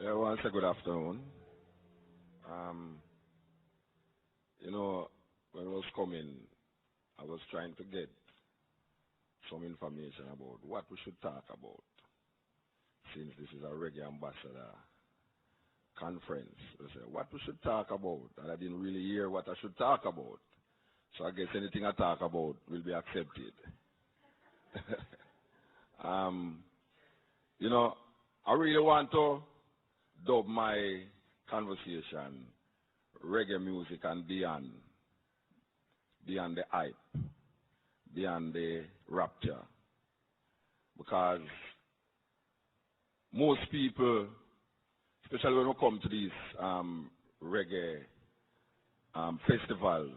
Yeah, once a good afternoon. Um, when I was coming, I was trying to get some information about what we should talk about, since this is a Reggae Ambassador conference. I said, what we should talk about, and I didn't really hear what I should talk about. So I guess anything I talk about will be accepted. um, I really want to dub my conversation reggae music and beyond the hype, beyond the rapture. Because most people, especially when we come to these reggae festivals,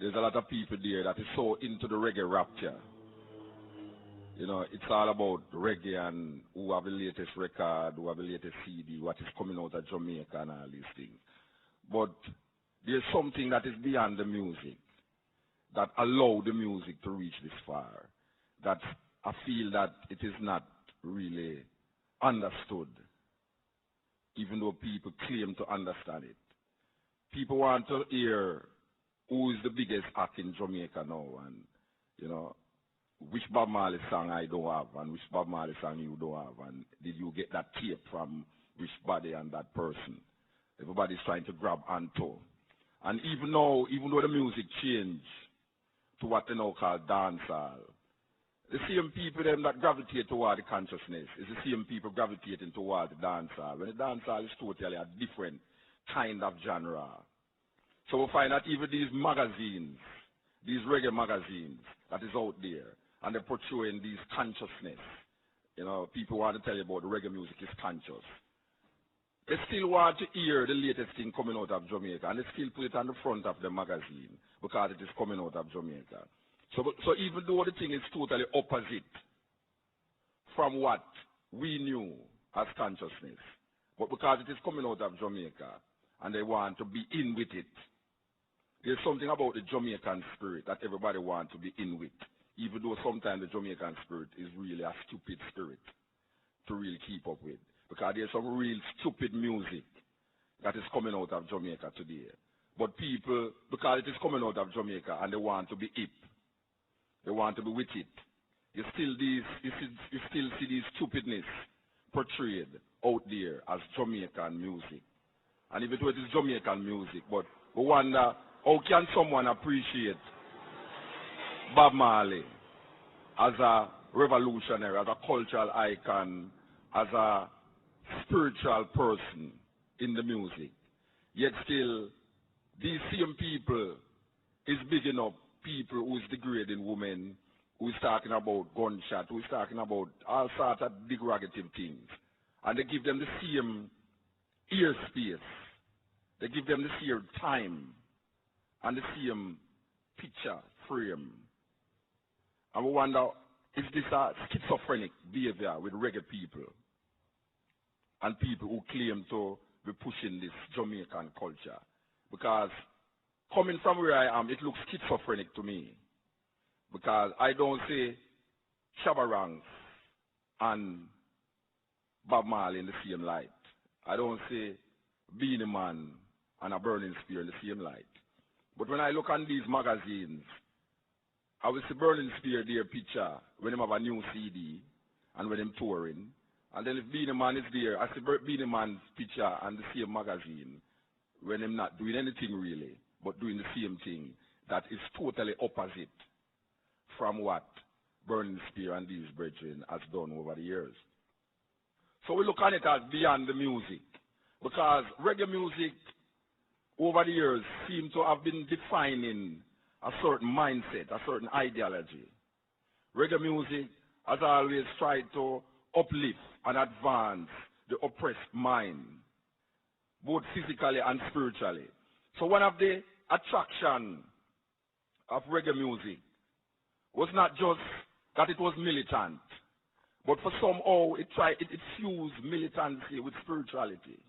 there's a lot of people there that is so into the reggae rapture. It's all about reggae and who have the latest record, who have the latest CD, what is coming out of Jamaica and all these things. But there's something that is beyond the music that allow the music to reach this far. That I feel that it is not really understood, even though people claim to understand it. People want to hear who is the biggest act in Jamaica now, and which Bob Marley song I don't have, and which Bob Marley song you don't have, and did you get that tape from which body and that person? Everybody's trying to grab onto. And even though the music changed to what they now call dancehall, the same people them that gravitate toward the consciousness is the same people gravitating toward the dancehall. When the dancehall is totally a different kind of genre. So we find that even these magazines, these reggae magazines that is out there, and they're portraying these consciousness. People want to tell you about the reggae music is conscious. They still want to hear the latest thing coming out of Jamaica, and they still put it on the front of the magazine because it is coming out of Jamaica. So even though the thing is totally opposite from what we knew as consciousness, but because it is coming out of Jamaica, and they want to be in with it, there's something about the Jamaican spirit that everybody wants to be in with, even though sometimes the Jamaican spirit is really a stupid spirit to really keep up with. Because there's some real stupid music that is coming out of Jamaica today. But people, because it is coming out of Jamaica and they want to be hip, they want to be with it, you still see this stupidness portrayed out there as Jamaican music. And even though it is Jamaican music, but we wonder, how can someone appreciate Bob Marley as a revolutionary, as a cultural icon, as a spiritual person in the music? Yet still, these same people is bigging up people who is degrading women, who is talking about gunshot, who is talking about all sorts of derogative things. And they give them the same ear space. They give them the same time and the same picture frame. And we wonder, is this a schizophrenic behavior with reggae people and people who claim to be pushing this Jamaican culture? Because coming from where I am, it looks schizophrenic to me. Because I don't see Shabba Ranks and Bob Marley in the same light. I don't see Beanie Man and a Burning Spear in the same light. But when I look on these magazines, I will see Burning Spear their picture when they have a new CD and when they're touring. And then if Beanie Man is there, I see Beanie Man's picture and the same magazine when they're not doing anything really, but doing the same thing that is totally opposite from what Burning Spear and these brethren has done over the years. So we look at it as beyond the music, because reggae music over the years seems to have been defining a certain mindset, a certain ideology. Reggae music has always tried to uplift and advance the oppressed mind, both physically and spiritually. So one of the attractions of reggae music was not just that it was militant, but for somehow it fused militancy with spirituality.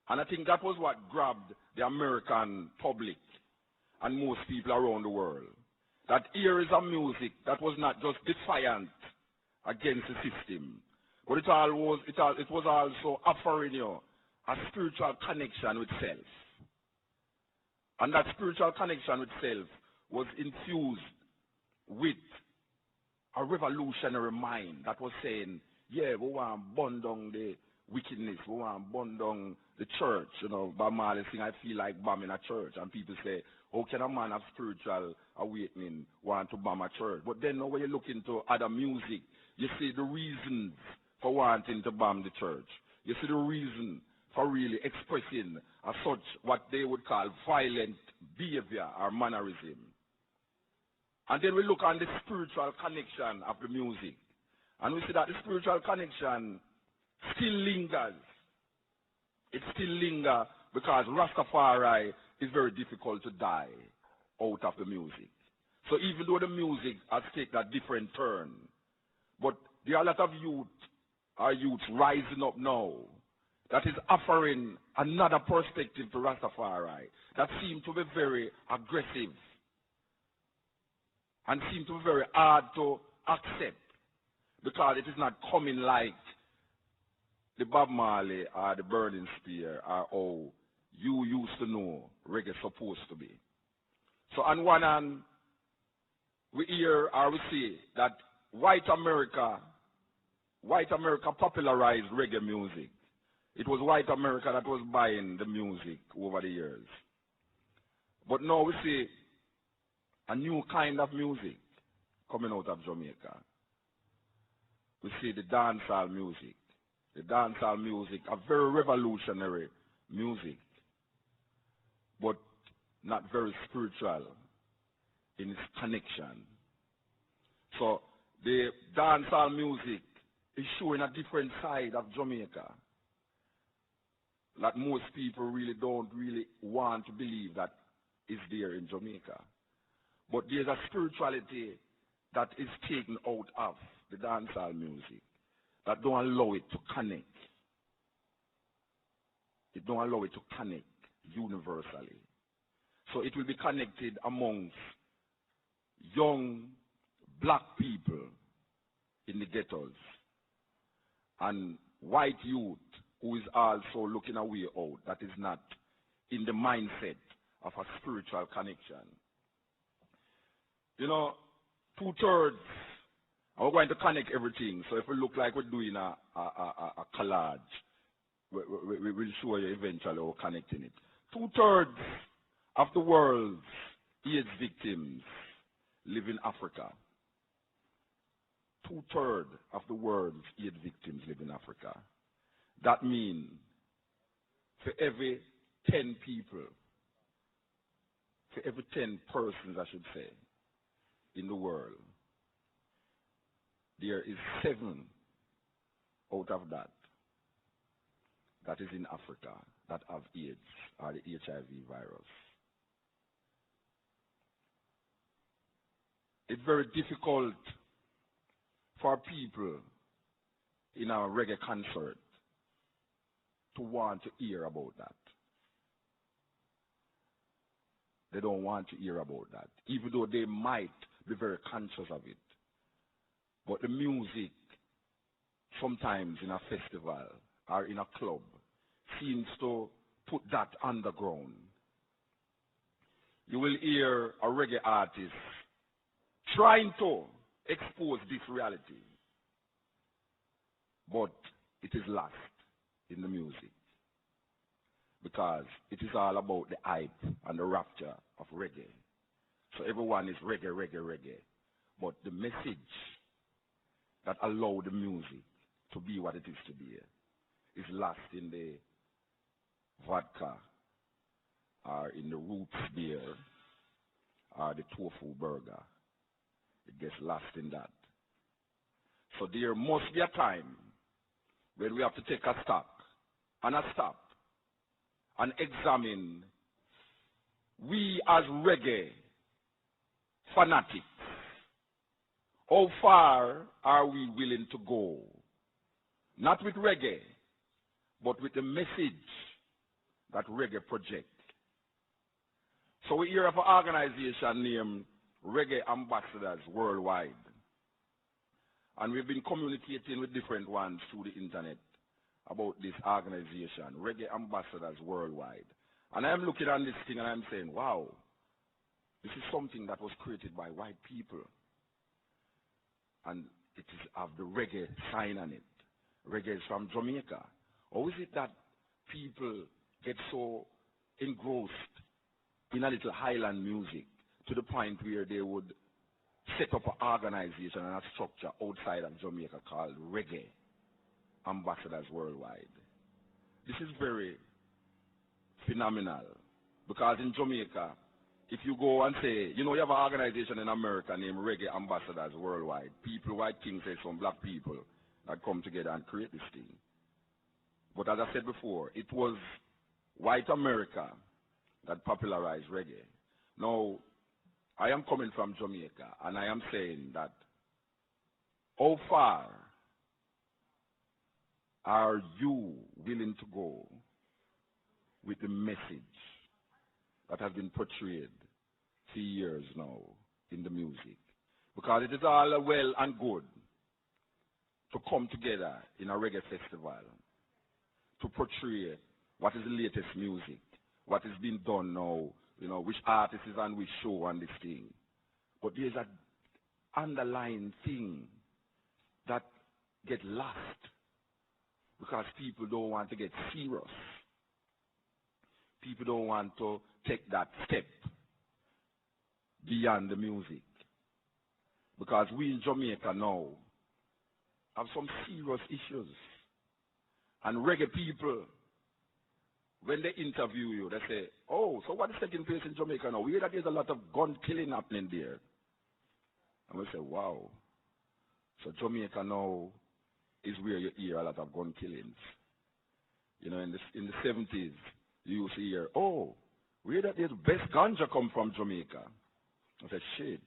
And I think that was what grabbed the American public and most people around the world. That here is a music that was not just defiant against the system, But it was also offering you a spiritual connection with self. And that spiritual connection with self was infused with a revolutionary mind that was saying, yeah, we want to burn down the wickedness, we want to burn down the church. You know, Bob Marley sing, I feel like bombing a church. And people say, how can a man of spiritual awakening want to bomb a church? But then when you look into other music, you see the reasons for wanting to bomb the church. You see the reason for really expressing such what they would call violent behavior or mannerism. And then we look on the spiritual connection of the music. And we see that the spiritual connection still lingers. It still lingers because Rastafari is very difficult to die out of the music. So even though the music has taken a different turn, but there are a lot of youths rising up now that is offering another perspective to Rastafari that seem to be very aggressive and seem to be very hard to accept because it is not coming like the Bob Marley or the Burning Spear or how you used to know reggae supposed to be. So on one hand, we hear or we see that white America popularized reggae music. It was white America that was buying the music over the years. But now we see a new kind of music coming out of Jamaica. We see the dancehall music. The dancehall music, a very revolutionary music, but not very spiritual in its connection. So the dancehall music is showing a different side of Jamaica that most people really don't really want to believe that is there in Jamaica. But there's a spirituality that is taken out of the dancehall music that don't allow it to connect. It don't allow it to connect universally. So it will be connected amongst young black people in the ghettos and white youth who is also looking a way out that is not in the mindset of a spiritual connection. You know, 2/3, we're going to connect everything. So if we look like we're doing a collage, we will show you eventually we're connecting it. 2/3 of the world's AIDS victims live in Africa. 2/3 of the world's AIDS victims live in Africa. That means for every 10 people, for every 10 persons, I should say, in the world, there is 7 out of that is in Africa that have AIDS or the HIV virus. It's very difficult for people in a reggae concert to want to hear about that. They don't want to hear about that, even though they might be very conscious of it. But the music, sometimes in a festival or in a club, seems to put that underground. You will hear a reggae artist trying to expose this reality, but it is lost in the music because it is all about the hype and the rapture of reggae. So everyone is reggae, reggae, reggae. But the message that allows the music to be what it is to be is lost in the vodka or in the roots beer or the tofu burger. It gets lost in that. So there must be a time where we have to take a stop and examine we as reggae fanatics, how far are we willing to go? Not with reggae, but with the message that reggae projects. So we hear of an organization named Reggae Ambassadors Worldwide. And we've been communicating with different ones through the internet about this organization, Reggae Ambassadors Worldwide. And I'm looking at this thing and I'm saying, wow, this is something that was created by white people. And it is of the reggae sign on it. Reggae is from Jamaica. Or is it that people get so engrossed in a little highland music to the point where they would set up an organization and a structure outside of Jamaica called Reggae Ambassadors Worldwide? This is very phenomenal because in Jamaica, if you go and say, you know, you have an organization in America named Reggae Ambassadors Worldwide, people, white kings, say some black people that come together and create this thing. But as I said before, it was white America that popularized reggae. Now, I am coming from Jamaica, and I am saying that how far are you willing to go with the message that has been portrayed for years now in the music? Because it is all well and good to come together in a reggae festival to portray what is the latest music, what is being done now, you know, which artist is on which show and this thing. But there's an underlying thing that get lost because people don't want to get serious. People don't want to take that step beyond the music. Because we in Jamaica now have some serious issues. And reggae people, when they interview you, they say, oh, so what is taking place in Jamaica now? We hear that there's a lot of gun killing happening there. And we say, wow. So Jamaica now is where you hear a lot of gun killings. You know, in the 70s, you used to hear, oh, we hear that the best ganja come from Jamaica. I said, shit.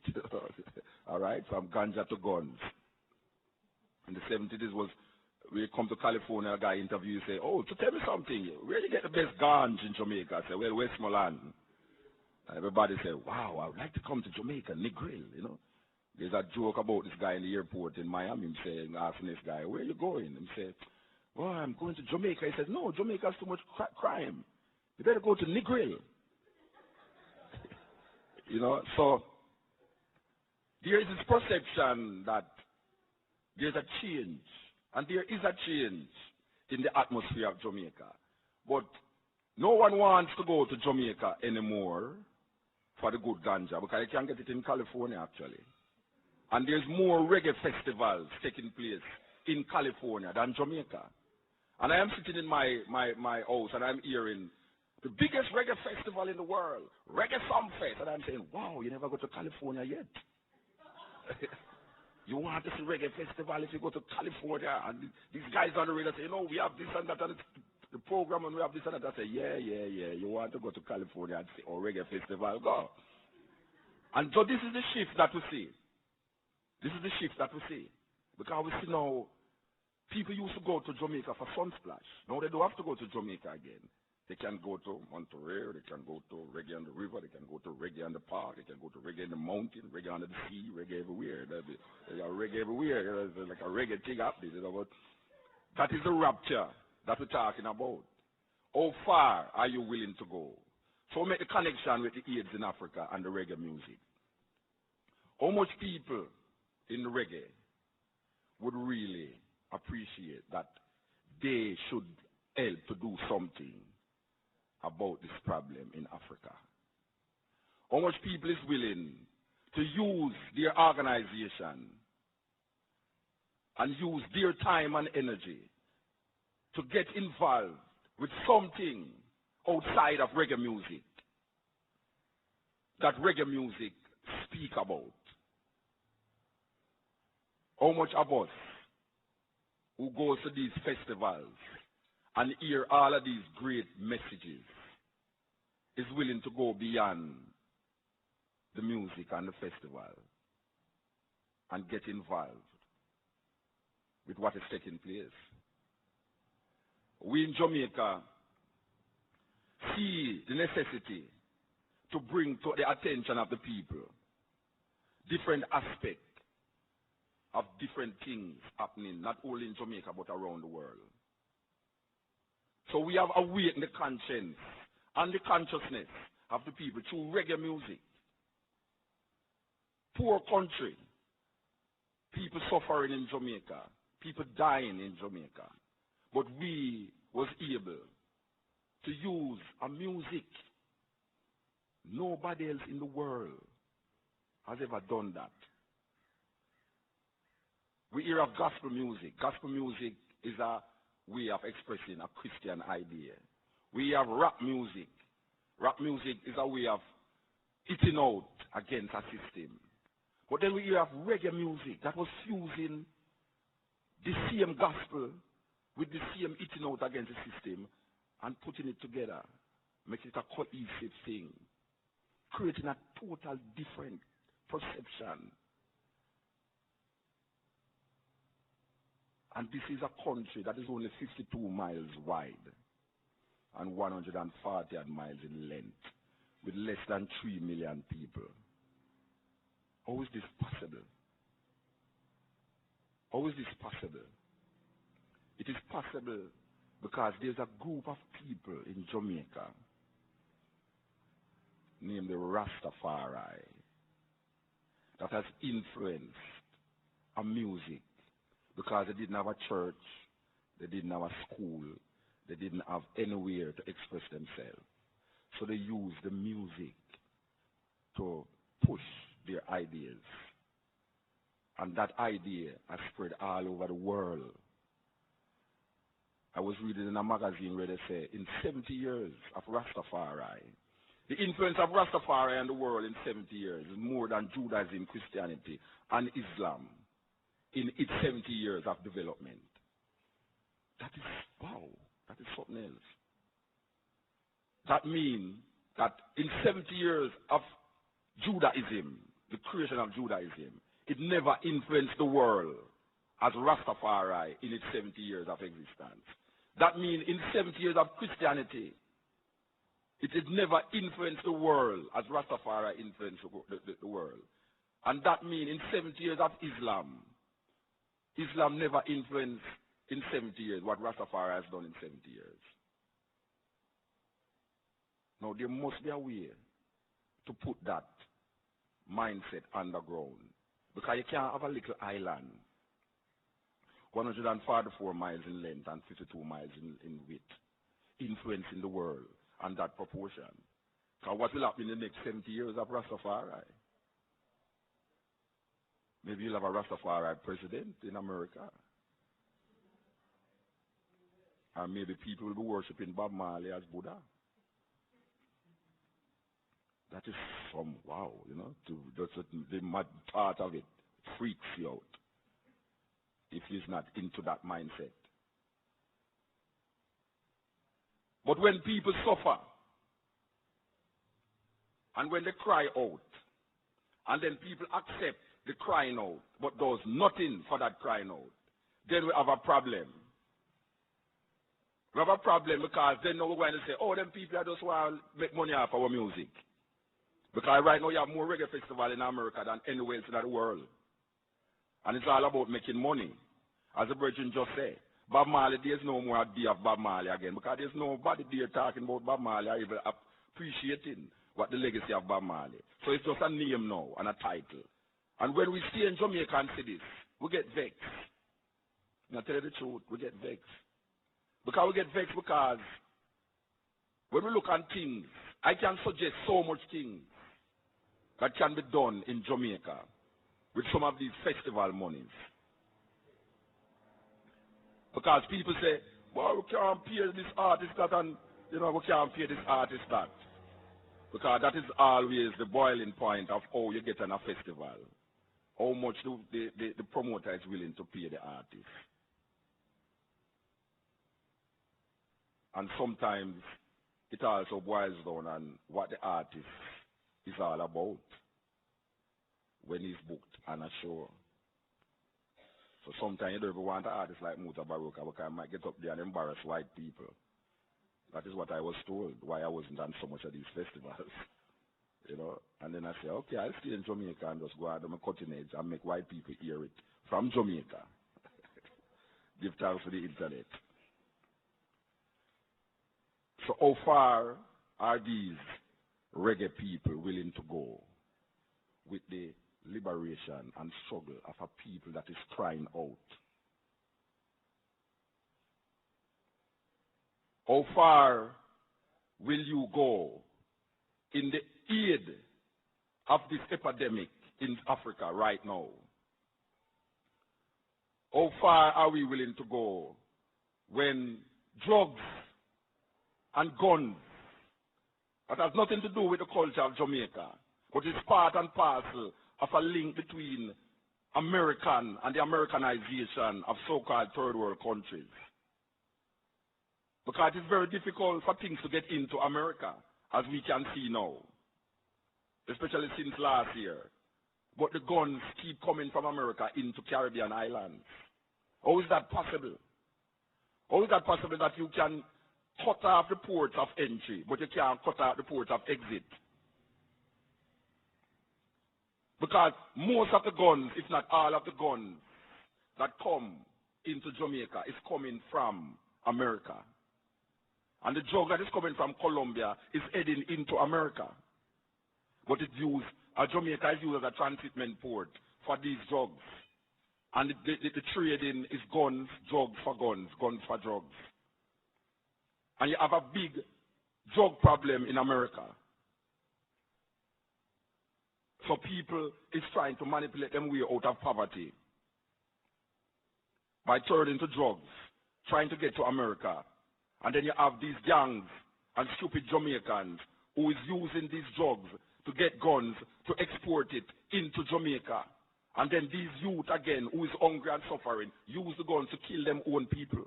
All right, from ganja to guns. In the 70s was, we come to California, a guy interview you, say, oh, so tell me something. Where do you get the best ganja in Jamaica? I say, well, Westmoreland. Everybody say, wow, I would like to come to Jamaica, Negril, you know. There's a joke about this guy in the airport in Miami, saying, asking this guy, where are you going? And he said, well, I'm going to Jamaica. He says, no, Jamaica has too much crime. You better go to Negril. You know, so there is this perception that there's a change, and there is a change in the atmosphere of Jamaica. But no one wants to go to Jamaica anymore for the good ganja, because you can get it in California, actually. And there's more reggae festivals taking place in California than Jamaica. And I am sitting in my house, and I'm hearing the biggest reggae festival in the world, Reggae Fest. And I'm saying, wow, you never go to California yet. You want to see reggae festival if you go to California? And these guys on the radio say, you know, we have this and that, and the program, and we have this and that. I say, yeah. You want to go to California and see our reggae festival? Go. And so this is the shift that we see. This is the shift that we see. Because we see now, people used to go to Jamaica for sunsplash. Now they don't have to go to Jamaica again. They can go to Monterey, they can go to reggae on the river, they can go to reggae on the park, they can go to reggae in the mountain, reggae under the sea, reggae everywhere. There's reggae everywhere. There's like a reggae thing happening. You know, but that is the rapture that we're talking about. How far are you willing to go? So make the connection with the AIDS in Africa and the reggae music. How much people in the reggae would really appreciate that they should help to do something about this problem in Africa? How much people is willing to use their organization and use their time and energy to get involved with something outside of reggae music that reggae music speak about? How much of us who goes to these festivals and hear all of these great messages is willing to go beyond the music and the festival and get involved with what is taking place? We in Jamaica see the necessity to bring to the attention of the people different aspects of different things happening, not only in Jamaica but around the world. So we have awakened the conscience and the consciousness of the people through reggae music. Poor country, people suffering in Jamaica, people dying in Jamaica. But we was able to use a music nobody else in the world has ever done that. We hear of gospel music. Gospel music is a way of expressing a Christian idea. We have rap music. Rap music is a way of eating out against a system. But then we hear of reggae music that was fusing the same gospel with the same eating out against the system and putting it together, making it a cohesive thing, creating a total different perception. And this is a country that is only 52 miles wide and 140 miles in length, with less than 3 million people. How is this possible? How is this possible? It is possible because there's a group of people in Jamaica named the Rastafari that has influenced a music because they didn't have a church, they didn't have a school, they didn't have anywhere to express themselves. So they used the music to push their ideas. And that idea has spread all over the world. I was reading in a magazine where they say, in 70 years of Rastafari, the influence of Rastafari in the world in 70 years is more than Judaism, Christianity, and Islam in its 70 years of development. That is, wow, that is something else. That means that in 70 years of Judaism, the creation of Judaism, it never influenced the world as Rastafari in its 70 years of existence. That means in 70 years of Christianity, it has never influenced the world as Rastafari influenced the world. And that means in 70 years of Islam, Islam never influenced in 70 years what Rastafari has done in 70 years. Now there must be a way to put that mindset underground. Because you can't have a little island, 144 miles in length and 52 miles in width, influencing the world and that proportion. So what will happen in the next 70 years of Rastafari? Maybe you'll have a Rastafari president in America. And maybe people will be worshipping Bob Marley as Buddha. That is some wow, you know, the mad part of it freaks you out if he's not into that mindset. But when people suffer, and when they cry out, and then people accept the crying out, but does nothing for that crying out, then we have a problem. We have a problem because then now we're going to say, oh, them people just want to make money off our music. Because right now you have more reggae festival in America than anywhere else in the world. And it's all about making money. As the Virgin just said, Bob Marley, there's no more idea of Bob Marley again. Because there's nobody there talking about Bob Marley or even appreciating what the legacy of Bob Marley. So it's just a name now and a title. And when we stay in Jamaica and see this, we get vexed. Now tell you the truth, we get vexed. Because we get vexed because when we look at things, I can suggest so much things that can be done in Jamaica with some of these festival monies. Because people say, well, we can't pay this artist that and, you know, we can't pay this artist that. Because that is always the boiling point of how you get on a festival. How much the promoter is willing to pay the artist. And sometimes it also boils down on what the artist is all about when he's booked on a show. So sometimes you don't even want an artist like Muta because I might get up there and embarrass white people. That is what I was told, why I wasn't on so much of these festivals. You know, and then I say, okay, I'll stay in Jamaica and just go out on my cutting edge and make white people hear it from Jamaica. Give thanks for the internet. So how far are these reggae people willing to go with the liberation and struggle of a people that is crying out? How far will you go in the aid of this epidemic in Africa right now? How far are we willing to go when drugs and guns, that has nothing to do with the culture of Jamaica, but it's part and parcel of a link between American and the Americanization of so-called third world countries? Because it's very difficult for things to get into America, as we can see now, especially since last year. But the guns keep coming from America into Caribbean islands. How is that possible? How is that possible that you can cut off the ports of entry, but you can't cut off the ports of exit? Because most of the guns, if not all of the guns, that come into Jamaica is coming from America. And the drug that is coming from Colombia is heading into America. But it's used, Jamaica is used as a transshipment port for these drugs. And the trading is guns, drugs for guns, guns for drugs. And you have a big drug problem in America. So people is trying to manipulate them way out of poverty by turning to drugs, trying to get to America. And then you have these gangs and stupid Jamaicans who is using these drugs to get guns to export it into Jamaica. And then these youth again, who is hungry and suffering, use the guns to kill them own people.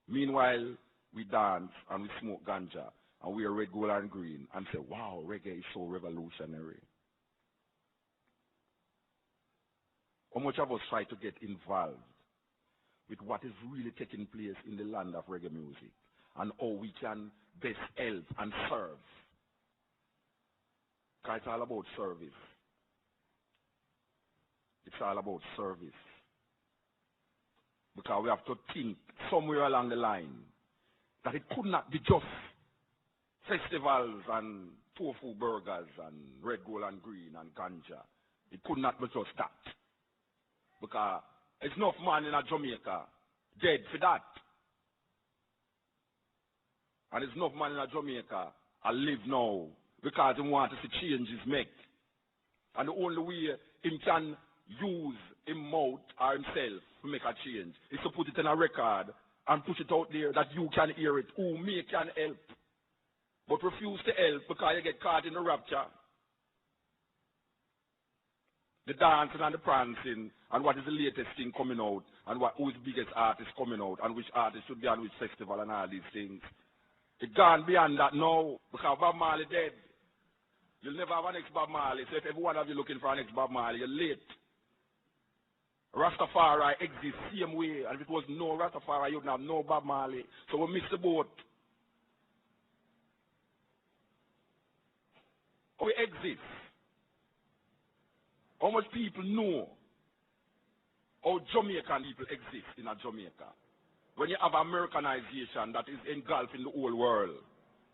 Meanwhile, we dance and we smoke ganja and we are red, gold, and green and say, wow, reggae is so revolutionary. How much of us try to get involved with what is really taking place in the land of reggae music and how we can best help and serve? Because it's all about service. It's all about service. Because we have to think somewhere along the line that it could not be just festivals and tofu burgers and red, gold, and green and ganja. It could not be just that. Because there's enough man in Jamaica dead for that. And there's enough man in Jamaica I live now because he want to see changes make. And the only way him can use him mouth or himself to make a change is to put it in a record and push it out there that you can hear it, who me can help. But refuse to help because you get caught in the rapture. The dancing and the prancing and what is the latest thing coming out and who is the biggest artist coming out and which artist should be on which festival and all these things. It gone beyond that now because Bob Marley dead. You'll never have an ex-Bob Marley. So if every one of you looking for an ex-Bob Marley, you're late. Rastafari exists same way. And if it was no Rastafari, you wouldn't have no Bob Marley. So we missed the boat. We exist. How much people know how Jamaican people exist in a Jamaica? When you have Americanization that is engulfing the whole world,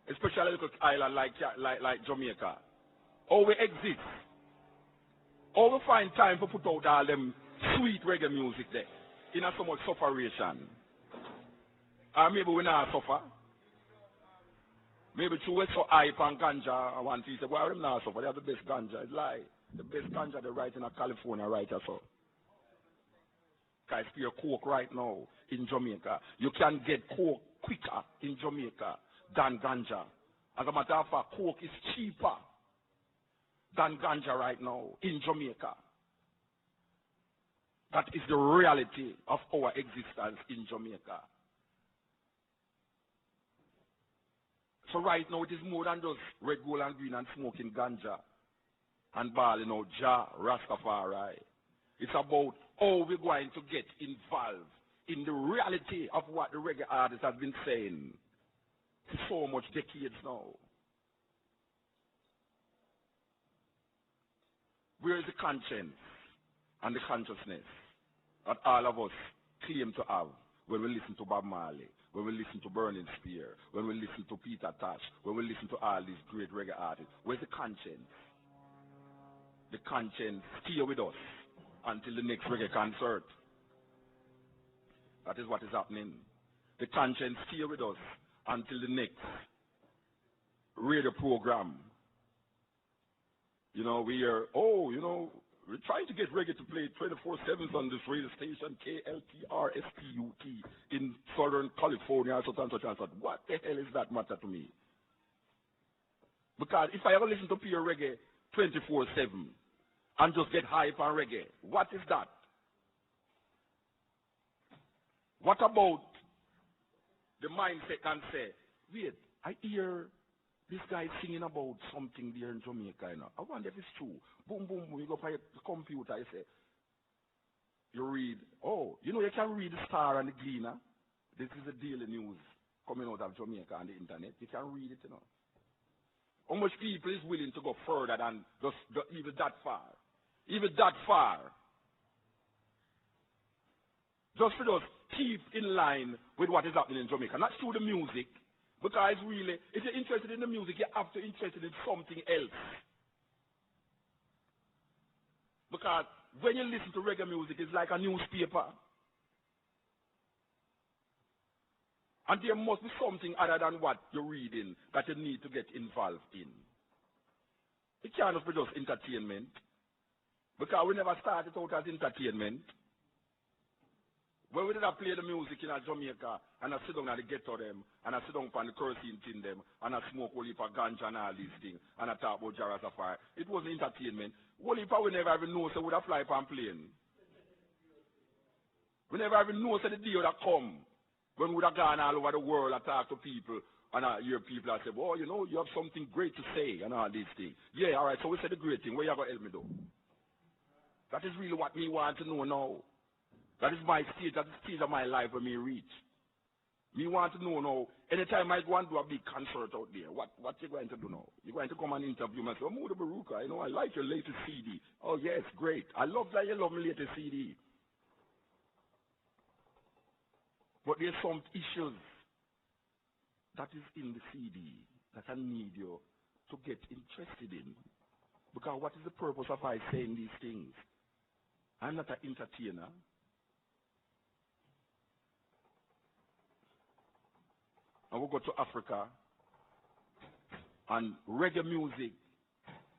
especially a little island like Jamaica. How we exist. How we find time to put out all them sweet reggae music there. In so much sufferation. Or maybe we not suffer. Maybe through so hype and ganja, I want to say, why are they not suffer? They have the best ganja. It's lie. The best ganja they write in California right or so. Guys, your coke right now in Jamaica. You can get coke quicker in Jamaica than ganja. As a matter of fact, coke is cheaper than ganja right now in Jamaica. That is the reality of our existence in Jamaica. So right now it is more than just red, gold, and green and smoking ganja and balling out Jah, Rastafari. It's about how we're going to get involved in the reality of what the reggae artists have been saying for so much decades now. Where is the conscience? and the consciousness that all of us claim to have when we listen to Bob Marley, when we listen to Burning Spear, when we listen to Peter Tosh, when we listen to all these great reggae artists. Where's the conscience? The conscience stay with us until the next reggae concert. That is what is happening. The conscience stay with us until the next radio program. You know, we hear, oh, you know, we're trying to get reggae to play 24/7 on this radio station, KLTRSPUT, in Southern California, such and such and such. What the hell is that matter to me? Because if I ever listen to pure reggae 24/7 and just get hype on reggae, what is that? What about the mindset and say, wait, I hear this guy singing about something there in Jamaica, you know. I wonder if it's true. Boom, boom, boom, you go by the computer, you say, you read, oh, you know, you can read the Star and the Gleaner. This is the daily news coming out of Jamaica on the internet. You can read it, you know. How much people is willing to go further than just even that far? Even that far. Just for us keep in line with what is happening in Jamaica. Not through the music, because really, if you're interested in the music, you have to be interested in something else. Because when you listen to reggae music, it's like a newspaper. And there must be something other than what you're reading that you need to get involved in. It can't just be just entertainment. Because we never started out as entertainment. When we did play the music in Jamaica, and I sit down at the ghetto them, and I sit down on the kerosene tin them, and I smoke whole heap of ganja and all these things, and I talk about Rastafari. It wasn't entertainment. Whole heap we never even know, so we would have fly on plane. We never even know, so the day would have come, when we would have gone all over the world and talk to people, and I hear people that say, oh, you know, you have something great to say, and all these things. Yeah, all right, so we said the great thing. Where you going to help me do? That is really what me want to know now. That is my stage, that is the stage of my life where me reach. Me want to know now, anytime I go and do a big concert out there, what you going to do now? You're going to come and interview me and say, oh, Muta Baruka, you know, I like your latest CD. Oh, yes, great. I love that you love my latest CD. But there's some issues that is in the CD that I need you to get interested in. Because what is the purpose of I saying these things? I'm not an entertainer. And we'll go to Africa, and reggae music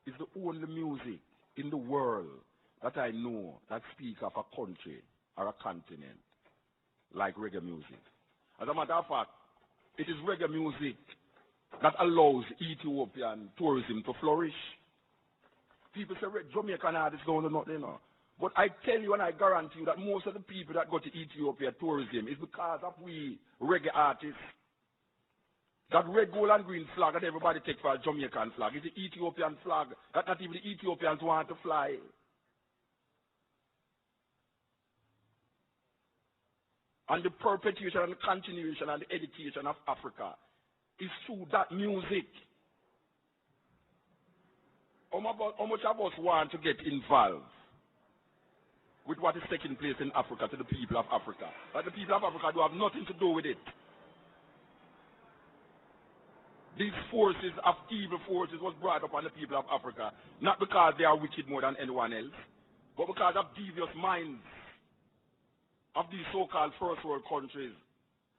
is the only music in the world that I know that speaks of a country or a continent like reggae music. As a matter of fact, it is reggae music that allows Ethiopian tourism to flourish. People say Jamaican artists don't do nothing, you know. But I tell you and I guarantee you that most of the people that go to Ethiopia tourism is because of we reggae artists. That red, gold, and green flag that everybody takes for a Jamaican flag is the Ethiopian flag that not even the Ethiopians want to fly. And the perpetuation and the continuation and the education of Africa is through that music. How much of us want to get involved with what is taking place in Africa to the people of Africa? But the people of Africa do have nothing to do with it. These forces of evil forces was brought upon the people of Africa, not because they are wicked more than anyone else, but because of devious minds of these so-called first world countries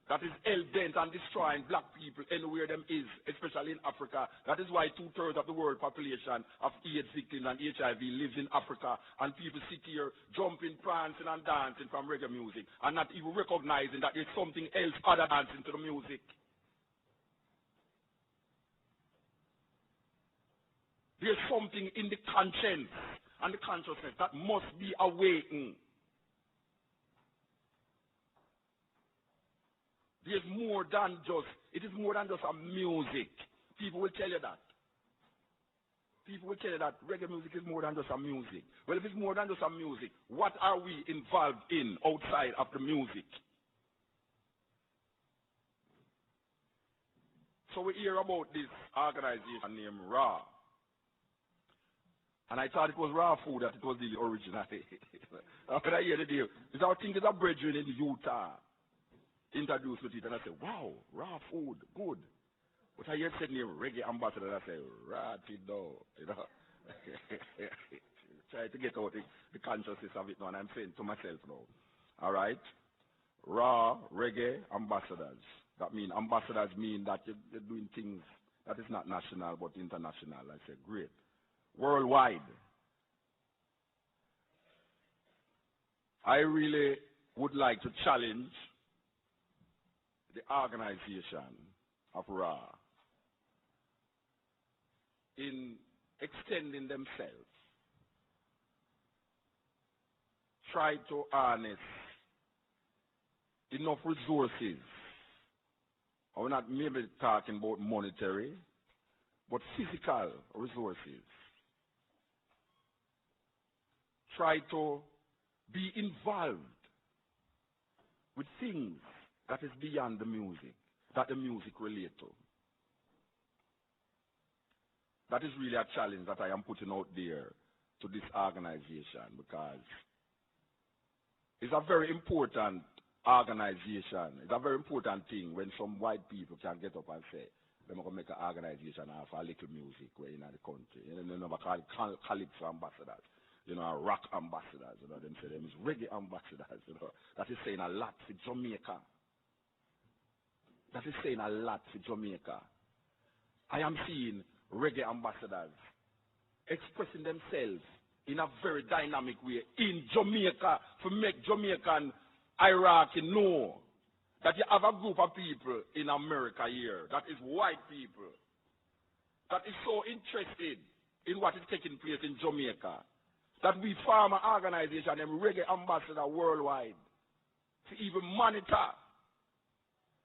that is hell-bent on destroying black people anywhere them is, especially in Africa. That is why 2/3 of the world population of AIDS victims and HIV lives in Africa, and people sit here jumping, prancing, and dancing from reggae music, and not even recognizing that there's something else other than dancing to the music. There's something in the conscience and the consciousness that must be awakened. There's more than just, it is more than just a music. People will tell you that. People will tell you that reggae music is more than just a music. Well, if it's more than just a music, what are we involved in outside of the music? So we hear about this organization named RA. And I thought it was raw food that it was the original. After I hear the deal, it's our thing is a brethren in Utah introduced with it, and I said, wow, raw food, good. But I hear said name Reggae Ambassador, and I said, right, you know. Try to get out the consciousness of it now, and I'm saying to myself now, all right, raw Reggae Ambassadors. That means ambassadors mean that you're doing things that is not national but international. I said, great. Worldwide. I really would like to challenge the organization of RA in extending themselves, try to harness enough resources. I'm not maybe talking about monetary, but physical resources. Try to be involved with things that is beyond the music, that the music relates to. That is really a challenge that I am putting out there to this organization, because it's a very important organization. It's a very important thing when some white people can get up and say, they're going to make an organization of a little music in the country. You know, they call it Calypso Ambassadors, you know, rock ambassadors, you know, them say them is reggae ambassadors, you know. That is saying a lot for Jamaica. That is saying a lot for Jamaica. I am seeing reggae ambassadors expressing themselves in a very dynamic way in Jamaica to make Jamaican Iraqi know that you have a group of people in America here, that is white people, that is so interested in what is taking place in Jamaica, that we form an organization, them Reggae Ambassador Worldwide, to even monitor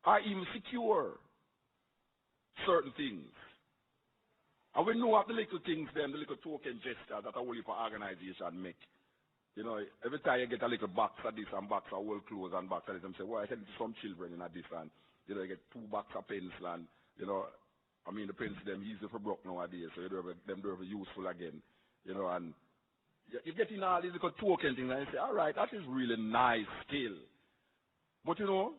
or even secure certain things. And we know of the little things then, the little token gesture that a whole heap of organization make. You know, every time you get a little box of this and box of old clothes and box of this, and say, well, I sent it to some children in a this, and, you know, you get 2 boxes of pencil, and, you know, I mean, the pencil, them easy for broke nowadays, so you don't have, them don't have useful again, you know, and you get in all these little token things, and you say, all right, that is really nice still. But, you know,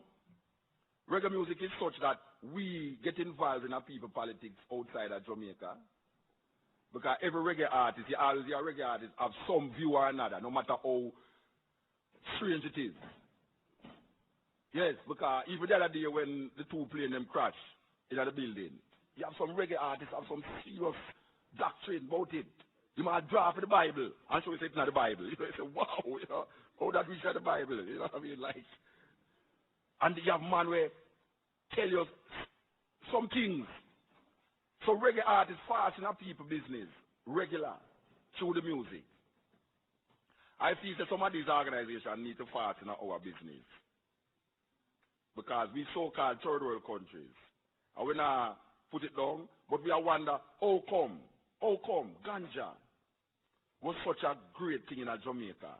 reggae music is such that we get involved in our people politics outside of Jamaica. Because every reggae artist, you always hear reggae artist have some view or another, no matter how strange it is. Yes, because even the other day when the 2 planes them crash in the building, you have some reggae artists have some serious doctrine about it. You might draw for the Bible and show you it's not the Bible. You know, you say, wow, you know, how that reach out the Bible, you know what I mean? Like, and you have man where tell you some things. So reggae artists fast in our people business, regular, through the music. I feel that some of these organizations need to fast in our business. Because we so-called third world countries. And we not put it down, but we are wonder, how come ganja was such a great thing in Jamaica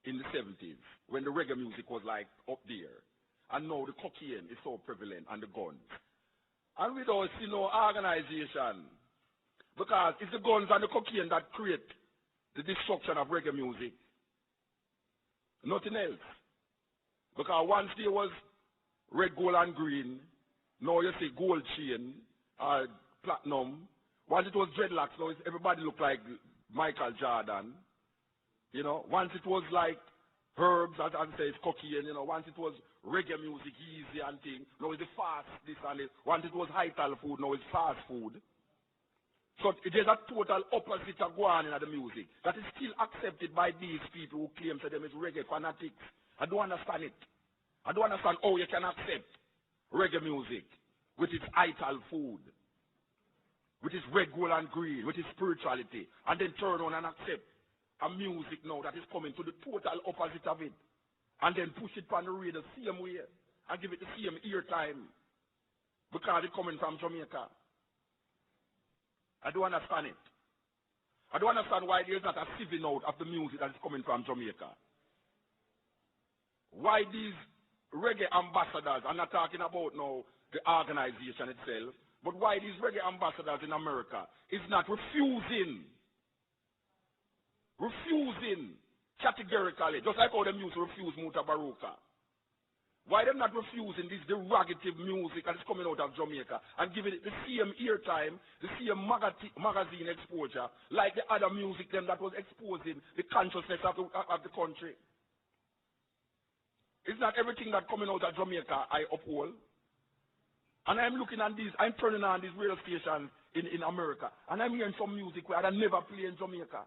in the 70s, when the reggae music was like up there. And now the cocaine is so prevalent and the guns. And we don't see no organization, because it's the guns and the cocaine that create the destruction of reggae music. Nothing else. Because once there was red, gold, and green, now you see gold chain, platinum. Once it was dreadlocks, now everybody look like Michael Jordan. You know, once it was like herbs, as I say, it's cocaine, you know, once it was reggae music, easy and thing, now it's the fast, this and it. Once it was high-tal food, now it's fast food. So there's a total opposite of going on in the music that is still accepted by these people who claim to them as reggae fanatics. I don't understand it. I don't understand how you can accept reggae music with its high-tal food, with its red, gold, and green, with its spirituality, and then turn on and accept a music now that is coming to the total opposite of it, and then push it on the radio the same way and give it the same ear time because it's coming from Jamaica. I don't understand it. I don't understand why there's not a sieving out of the music that is coming from Jamaica. Why these reggae ambassadors, I'm not talking about now the organization itself, but why these reggae ambassadors in America is not refusing refusing categorically, just like how them used to refuse Muta. Why them not refusing this derogative music that is coming out of Jamaica and giving it the same airtime, the same magazine exposure, like the other music them that was exposing the consciousness of the country? It's not everything that coming out of Jamaica I uphold. And I'm looking at these, I'm turning on these radio stations in America, and I'm hearing some music where I never play in Jamaica.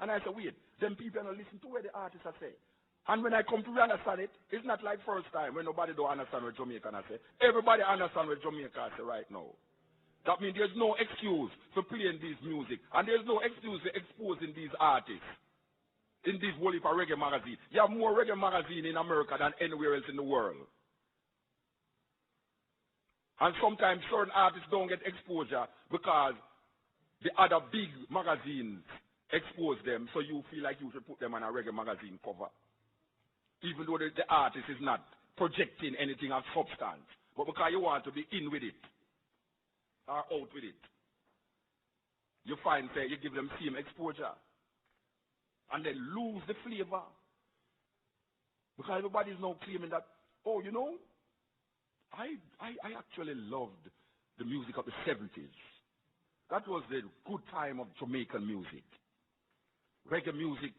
And I say, wait, them people don't listen to what the artists are saying. And when I come to understand it, it's not like first time when nobody don't understand what Jamaican I say. Everybody understand what Jamaica I say right now. That means there's no excuse for playing this music. And there's no excuse for exposing these artists in this whole heap of reggae magazine. You have more reggae magazine in America than anywhere else in the world. And sometimes certain artists don't get exposure because the other big magazines expose them, so you feel like you should put them on a reggae magazine cover. Even though the artist is not projecting anything of substance, but because you want to be in with it or out with it, you find say you give them same exposure and then lose the flavor. Because everybody is now claiming that, oh, you know, I actually loved the music of the 70s. That was the good time of Jamaican music. Reggae music,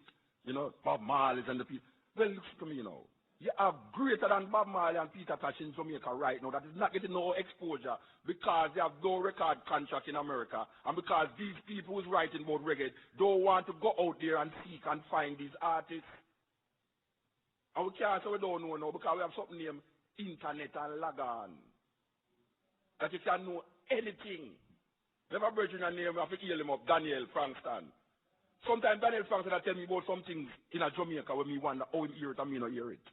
you know, Bob Marley's and the people. Well, listen to me, you know. You have greater than Bob Marley and Peter Tosh in Jamaica right now that is not getting no exposure because they have no record contract in America and because these people who's writing about reggae don't want to go out there and seek and find these artists. And we can't say we don't know now because we have something named internet and log on. That you can know anything. Never bridging a name, I have to hear him up, Daniel Frankston. Sometimes Daniel Frankston will tell me about some things in a Jamaica when me wonder how him hear it and me not hear it.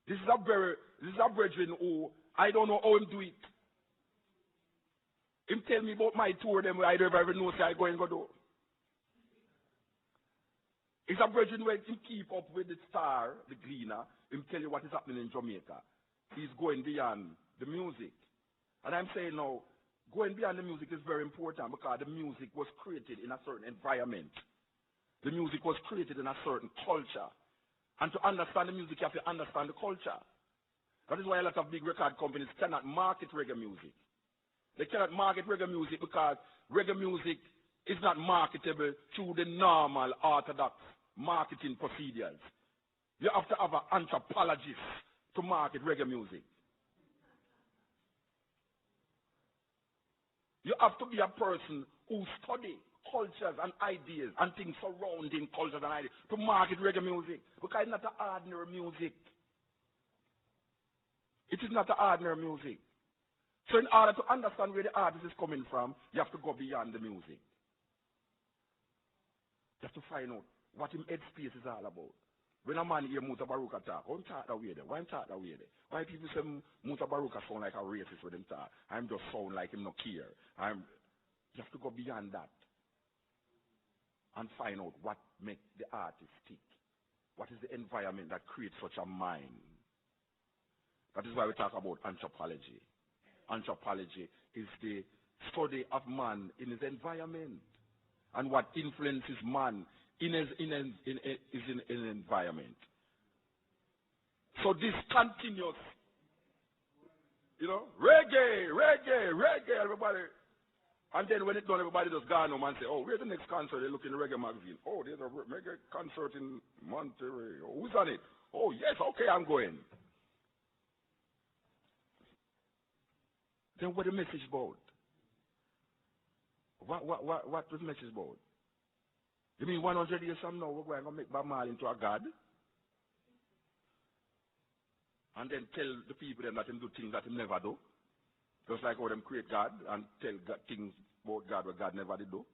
This is a brethren who I don't know how him do it. Him tell me about my tour them where I never even know say I go and go do. It's a brethren where him keep up with the star, the gleaner, him tell you what is happening in Jamaica. He's going beyond the music. And I'm saying now, going beyond the music is very important because the music was created in a certain environment. The music was created in a certain culture. And to understand the music, you have to understand the culture. That is why a lot of big record companies cannot market reggae music. They cannot market reggae music because reggae music is not marketable through the normal orthodox marketing procedures. You have to have an anthropologist to market reggae music. You have to be a person who study cultures and ideas and things surrounding cultures and ideas to market reggae music. Because it's not an ordinary music. It is not an ordinary music. So in order to understand where the artist is coming from, you have to go beyond the music. You have to find out what his headspace is all about. When a man hear Muta Baruka talk, why talk that way there? Why talk that way there? Why people say Muta Baruka sound like a racist with him talk? I'm just sound like him no care. You have to go beyond that and find out what makes the artist tick. What is the environment that creates such a mind? That is why we talk about anthropology. Anthropology is the study of man in his environment and what influences man in his environment. So this continuous, you know, reggae, everybody. And then when it's done, everybody just gone home and say, oh, where's the next concert? They look in the reggae magazine. Oh, there's a reggae concert in Monterey. Oh, who's on it? Oh, yes, okay, I'm going. Then what the message about? What was the message about? You mean 100 years from now, we're going to make Bob Marley into a god? And then tell the people then that him do things that him never do? Just like how them create God and tell God things about God what God never did do?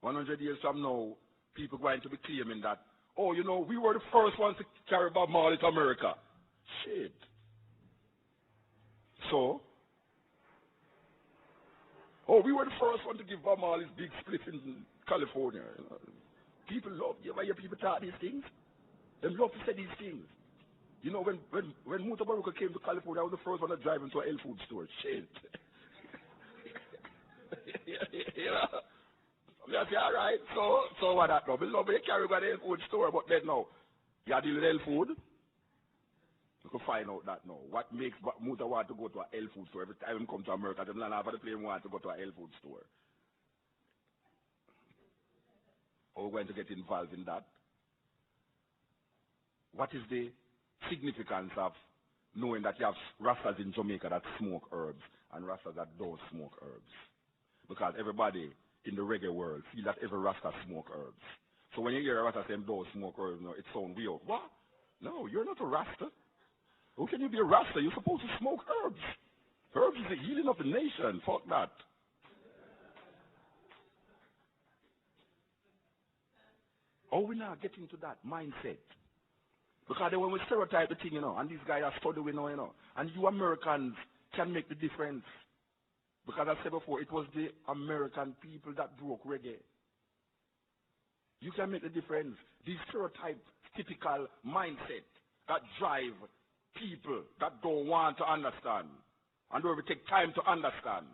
100 years from now, people going to be claiming that, oh, you know, we were the first ones to carry Bob Marley to America. Shit. So, oh, we were the first one to give Bob Marley's big split in California. You know. People love, you ever hear people talk these things? They love to say these things. You know, when Muta came to California, I was the first one to drive into a health food store. Shit. You know? I say, all right, so what that now? Nobody carry by the health food store, but then now, you deal with health food? You can find out that now. What makes Muta want to go to a health food store every time he come to America? Them land over the plane want to go to a health food store. Are we going to get involved in that? What is the significance of knowing that you have Rastas in Jamaica that smoke herbs and Rastas that don't smoke herbs? Because everybody in the reggae world feel that every Rasta smoke herbs. So when you hear a Rasta saying don't smoke herbs, no, it sounds weird. What? No, you're not a Rasta. How can you be a Rasta? You're supposed to smoke herbs. Herbs is the healing of the nation. Fuck that. Oh, we're not getting to that mindset. Because when we stereotype the thing, and these guys are studying, and you Americans can make the difference. Because I said before, it was the American people that broke reggae. You can make the difference. These stereotypes, typical mindset that drive people that don't want to understand and where we take time to understand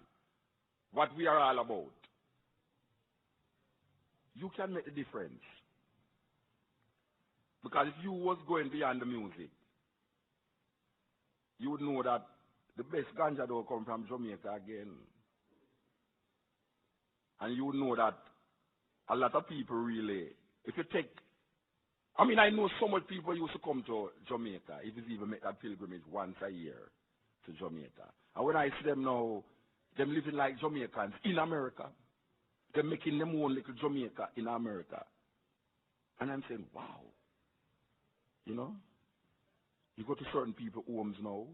what we are all about. You can make the difference. Because if you was going beyond the music, you would know that the best ganja don't come from Jamaica again. And you would know that a lot of people really, if you take, I know so much people used to come to Jamaica, if you even make that pilgrimage once a year to Jamaica. And when I see them now, them living like Jamaicans in America, they're making them own little Jamaica in America. And I'm saying, wow. You go to certain people's homes now,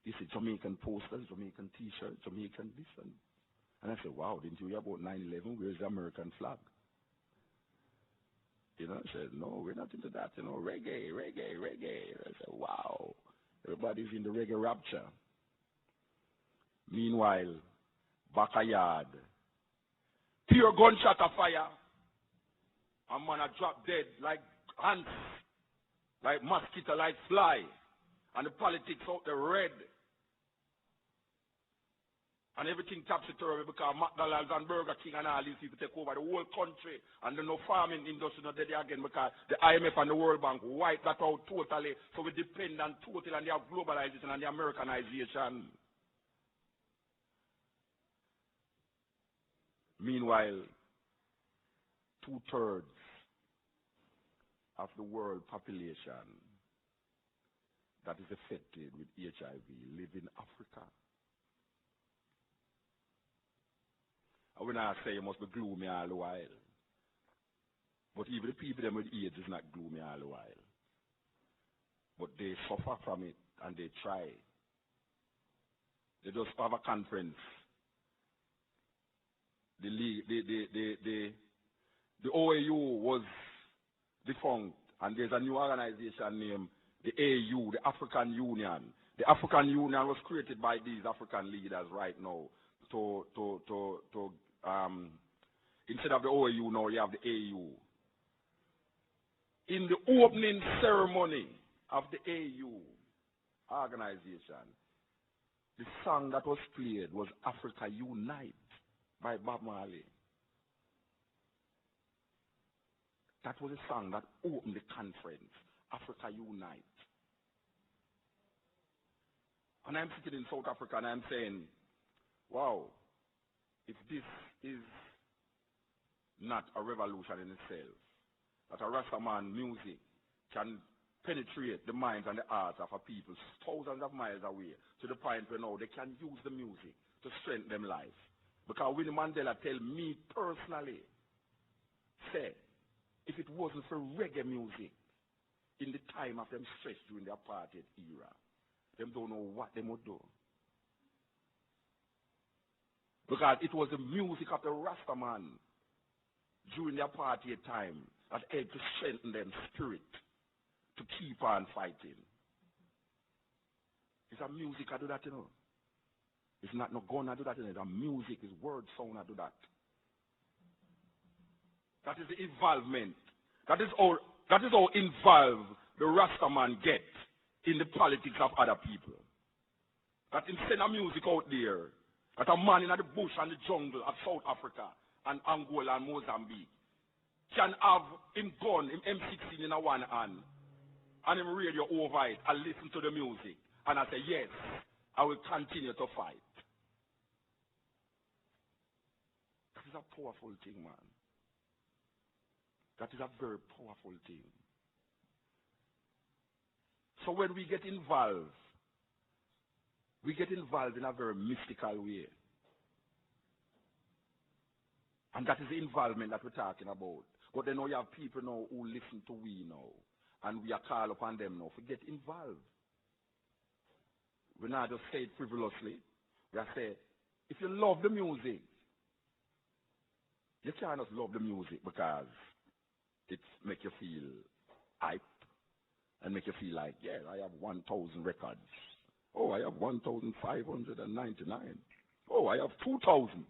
you see Jamaican posters, Jamaican t-shirts, Jamaican this and I say, wow, didn't you hear about 9/11? Where's the American flag? I said, no, we're not into that, reggae. I said, wow, everybody's in the reggae rapture. Meanwhile, backyard, pure gunshot of fire, a man a drop dead like ants. Like mosquito, like fly, and the politics out the red, and everything topsy-turvy because McDonald's and Burger King and all these people take over the whole country, and there's no farming industry not there again because the IMF and the World Bank wipe that out totally, so we depend on totally on the globalization and the Americanization. Meanwhile, 2/3 of the world population that is affected with HIV live in Africa. And when I say you must be gloomy all the while, but even the people them with AIDS is not gloomy all the while. But they suffer from it and they try. They just have a conference. The OAU was defunct, and there's a new organization named the AU, the African Union. The African Union was created by these African leaders right now to instead of the OAU now you have the AU. In the opening ceremony of the AU organization, the song that was played was Africa Unite by Bob Marley. That was a song that opened the conference, Africa Unite. And I'm sitting in South Africa and I'm saying, wow, if this is not a revolution in itself, that a Rastaman music can penetrate the minds and the hearts of a people thousands of miles away to the point where now they can use the music to strengthen them life. Because Winnie Mandela tell me personally, say, if it wasn't for reggae music in the time of them stress during the apartheid era, them don't know what they would do. Because it was the music of the Rastaman during the apartheid time that helped to strengthen them spirit to keep on fighting. It's a music I do that, It's not no gun I do that, It's a music, it's word sound I do that. That is the involvement. That is how involved the Rastaman gets in the politics of other people. That instead of music out there, that a man in the bush and the jungle of South Africa and Angola and Mozambique can have him gun, him M16 in a one hand, and him radio over it and listen to the music. And I say, yes, I will continue to fight. That is a powerful thing, man. That is a very powerful thing. So when we get involved in a very mystical way. And that is the involvement that we're talking about. But then now you have people now who listen to we now. And we are called upon them now to get involved. We not just say it frivolously. We are saying, if you love the music, you can't just love the music because it make you feel hype and make you feel like, yeah, I have 1,000 records. Oh, I have 1,599. Oh, I have 2,000.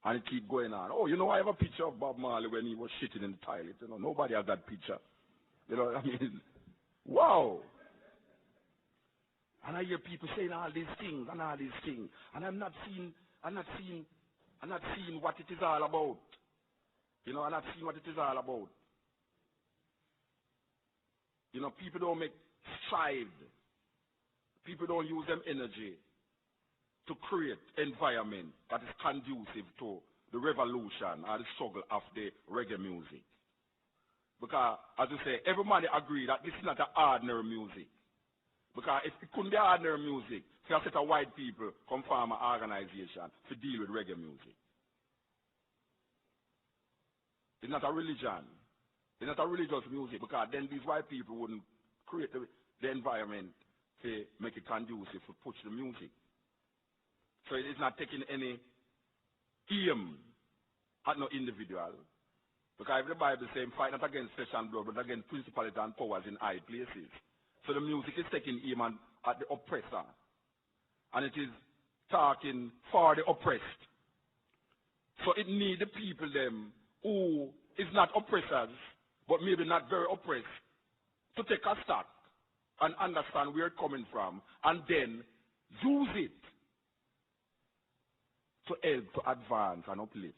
And it keep going on. Oh, you know, I have a picture of Bob Marley when he was shitting in the toilet. You know, nobody has that picture. You know what I mean? Wow. And I hear people saying all these things and all these things. And I'm not seeing what it is all about. You know, I'm not seeing what it is all about. You know, people don't make strive. People don't use them energy to create environment that is conducive to the revolution or the struggle of the reggae music. Because, as you say, everybody agree that this is not an ordinary music. Because if it couldn't be ordinary music, so a set of white people come form an organization to deal with reggae music. It's not a religion. It's not a religious music, because then these white people wouldn't create the environment to make it conducive to push the music. So it is not taking any aim at no individual. Because if the Bible says, fight not against flesh and blood, but against principalities and powers in high places. So the music is taking aim at the oppressor. And it is talking for the oppressed. So it needs the people them who is not oppressors, but maybe not very oppressed, to take a stock and understand where it's coming from, and then use it to help to advance and uplift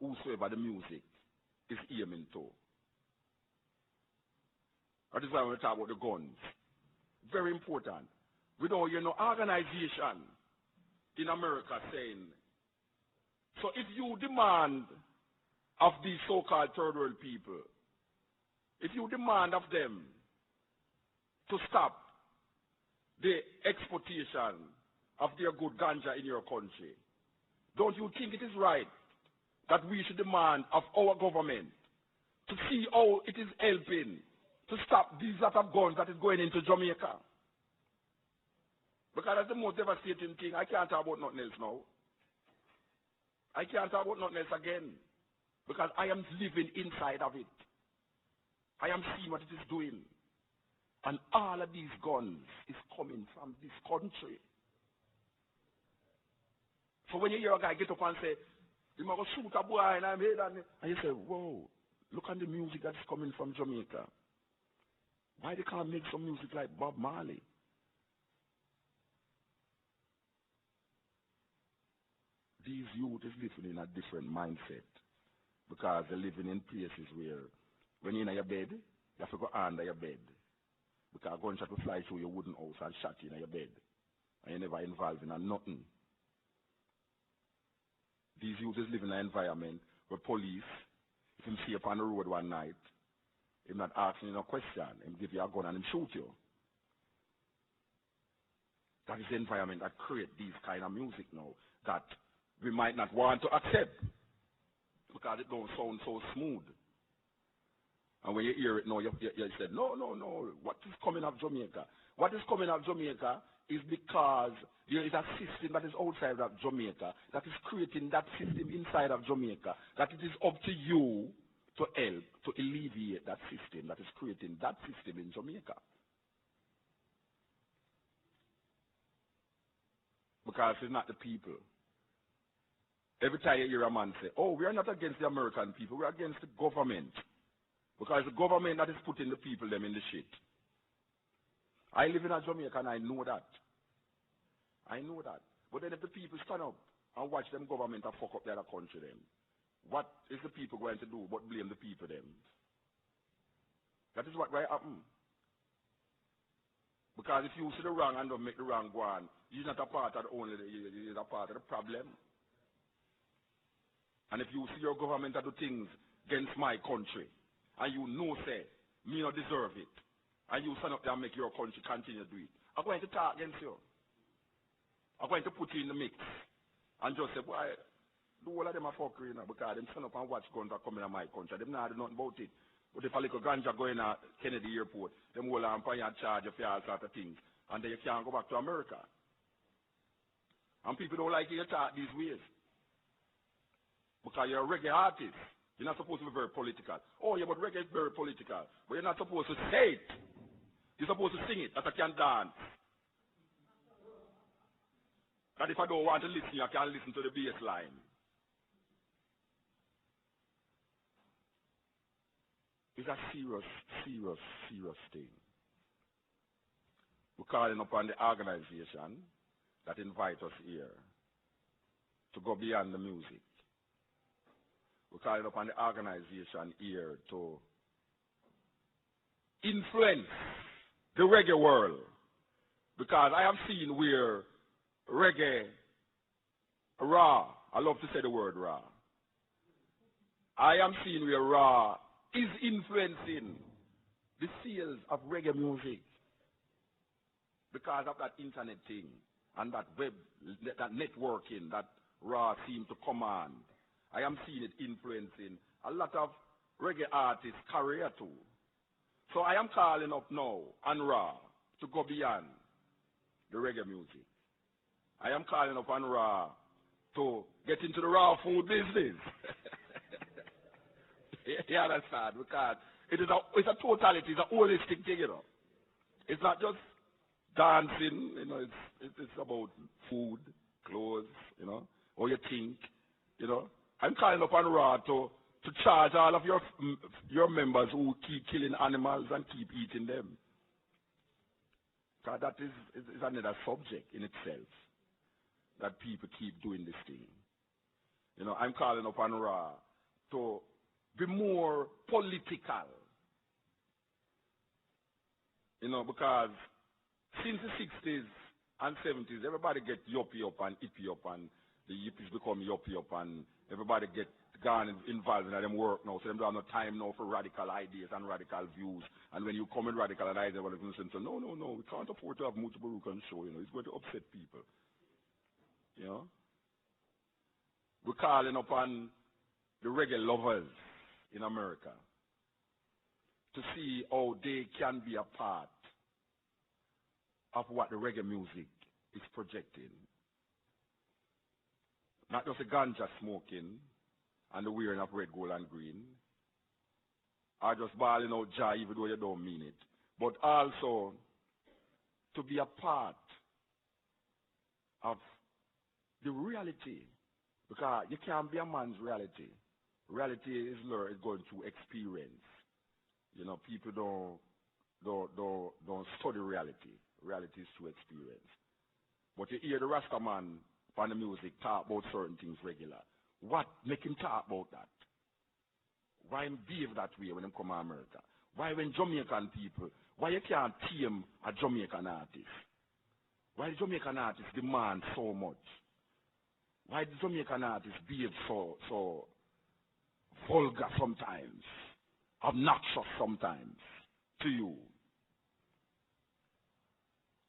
whosoever the music is aiming to. That is why we talk about the guns. Very important. We don't hear no organization in America saying, so if you demand of these so-called third world people, if you demand of them to stop the exportation of their good ganja in your country, don't you think it is right that we should demand of our government to see how it is helping to stop these lot of guns that is going into Jamaica? Because that's the most devastating thing. I can't talk about nothing else now. I can't talk about nothing else again. Because I am living inside of it. I am seeing what it is doing. And all of these guns is coming from this country. So when you hear a guy get up and say, you might go shoot a boy and I'm here, and you say, whoa, look at the music that's coming from Jamaica. Why they can't make some music like Bob Marley? These youth is living in a different mindset, because they're living in places where when you're in your bed, you have to go under your bed. Because a gunshot will fly through your wooden house and shot you in your bed. And you're never involved in nothing. These youths live in an environment where police, if him see you on the road one night, him not asking you no question, him give you a gun and him shoot you. That is the environment that creates these kind of music now that we might not want to accept because it don't sound so smooth. And when you hear it now, you said, no, what is coming out of Jamaica? What is coming out of Jamaica is because there is a system that is outside of Jamaica that is creating that system inside of Jamaica, that it is up to you to help to alleviate that system that is creating that system in Jamaica. Because it's not the people. Every time you hear a man say, oh, we are not against the American people, we are against the government. Because it's the government that is putting the people them in the shit. I live in Jamaica and I know that. I know that. But then if the people stand up and watch them government and fuck up the other country then, what is the people going to do but blame the people them? That is what will happen. Because if you see the wrong and don't make the wrong go on, you're not a part of you're a part of the problem. And if you see your government do things against my country, and you know, say, me not deserve it, and you stand up there and make your country continue to do it, I'm going to talk against you. I'm going to put you in the mix and just say, boy, the whole of them are fuckery, you know, because them stand up and watch guns are coming to my country. Them not do nothing about it. But if a little ganja going at Kennedy Airport, them will have a charge of all sort of things, and then you can't go back to America. And people don't like you talk these ways. Because you're a reggae artist. You're not supposed to be very political. Oh, yeah, but reggae is very political. But you're not supposed to say it. You're supposed to sing it that I can dance. That if I don't want to listen, I can listen to the bass line. It's a serious, serious, serious thing. We're calling upon the organization that invite us here to go beyond the music. We're calling upon the organization here to influence the reggae world. Because I have seen where reggae, raw, I love to say the word raw. I am seeing where raw is influencing the sales of reggae music because of that internet thing and that web, that networking that raw seems to command. I am seeing it influencing a lot of reggae artists' career too. So I am calling up now on raw to go beyond the reggae music. I am calling up on raw to get into the raw food business. You understand? Because it's a totality, it's a holistic thing, you know. It's not just dancing, you know, it's about food, clothes, you know, or you think, you know. I'm calling up on raw to charge all of your members who keep killing animals and keep eating them. Because that is another subject in itself, that people keep doing this thing. You know, I'm calling up on raw to be more political. You know, because since the 60s and 70s, everybody get yuppie up and hippie up, and the yippies become yuppie up, and everybody get gone involved in them work now, so they don't have no time now for radical ideas and radical views. And when you come in radical ideas, everybody can say, no, we can't afford to have Muta on show, you know, it's going to upset people. You know? We're calling upon the reggae lovers in America to see how they can be a part of what the reggae music is projecting. Not just the ganja smoking and the wearing of red, gold, and green, or just bawling out joy even though you don't mean it, but also to be a part of the reality, because you can't be a man's reality. Reality is going through experience. You know, people don't study reality. Reality is through experience. But you hear the Rasta man on the music talk about certain things regular. What make him talk about that? Why him behave that way when him come to America? Why when Jamaican people, why you can't tame a Jamaican artist? Why the Jamaican artists demand so much? Why the Jamaican artists behave so vulgar sometimes, obnoxious sometimes to you?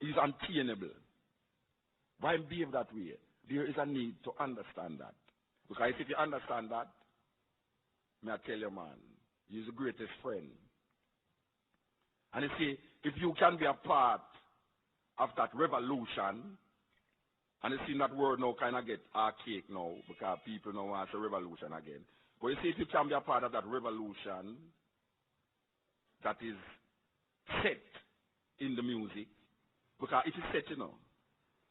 Is untenable. Why behave that way? There is a need to understand that. Because if you understand that, may I tell you, man, he's the greatest friend. And you see, if you can be a part of that revolution, and you see that word now kind of get archaic now, because people now want a revolution again. But you see, if you can be a part of that revolution that is set in the music, because it is set, you know,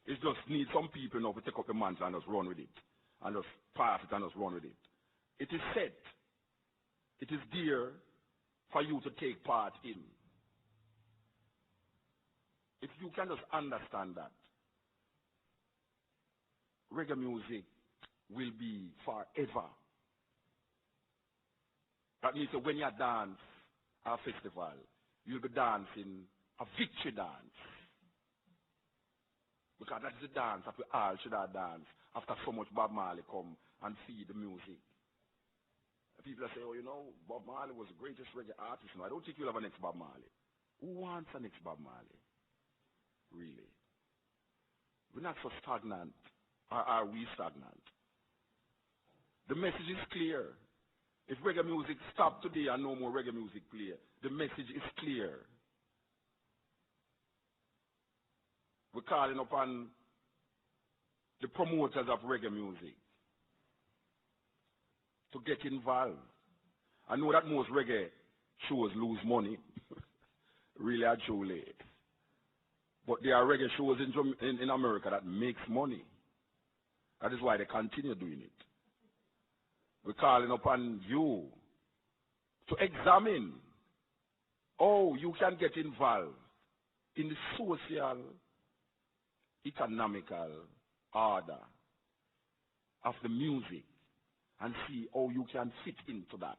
it just needs some people now to take up the mantle and just run with it, and just pass it and just run with it. It is set. It is there for you to take part in. If you can just understand that, reggae music will be forever That means that when you dance at a festival, you'll be dancing a victory dance. Because that's the dance that we all should have danced after so much Bob Marley come and feed the music. People say, oh, you know, Bob Marley was the greatest reggae artist. No, I don't think you'll have a next Bob Marley. Who wants a next Bob Marley? Really? We're not so stagnant. Or are we stagnant? The message is clear. If reggae music stopped today and no more reggae music play, the message is clear. We're calling upon the promoters of reggae music to get involved. I know that most reggae shows lose money, really and truly. But there are reggae shows in America that makes money. That is why they continue doing it. We're calling upon you to examine how you can get involved in the social, economical order of the music and see how you can fit into that.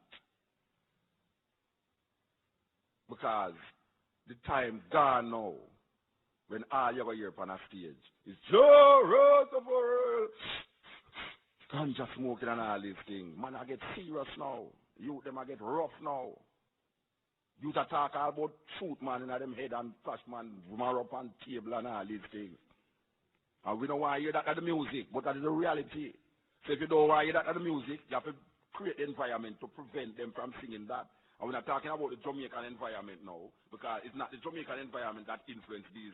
Because the time gone now when all you ever hear on a stage is Joe Rastafari, ganja smoking and all these things. Man, I get serious now. You them I get rough now. You to talk all about shoot man in them head and flash man mar up on table and all these things. And we don't want to hear that at the music, but that is the reality. So if you don't want to hear that at the music, you have to create the environment to prevent them from singing that. And we're not talking about the Jamaican environment now, because it's not the Jamaican environment that influences these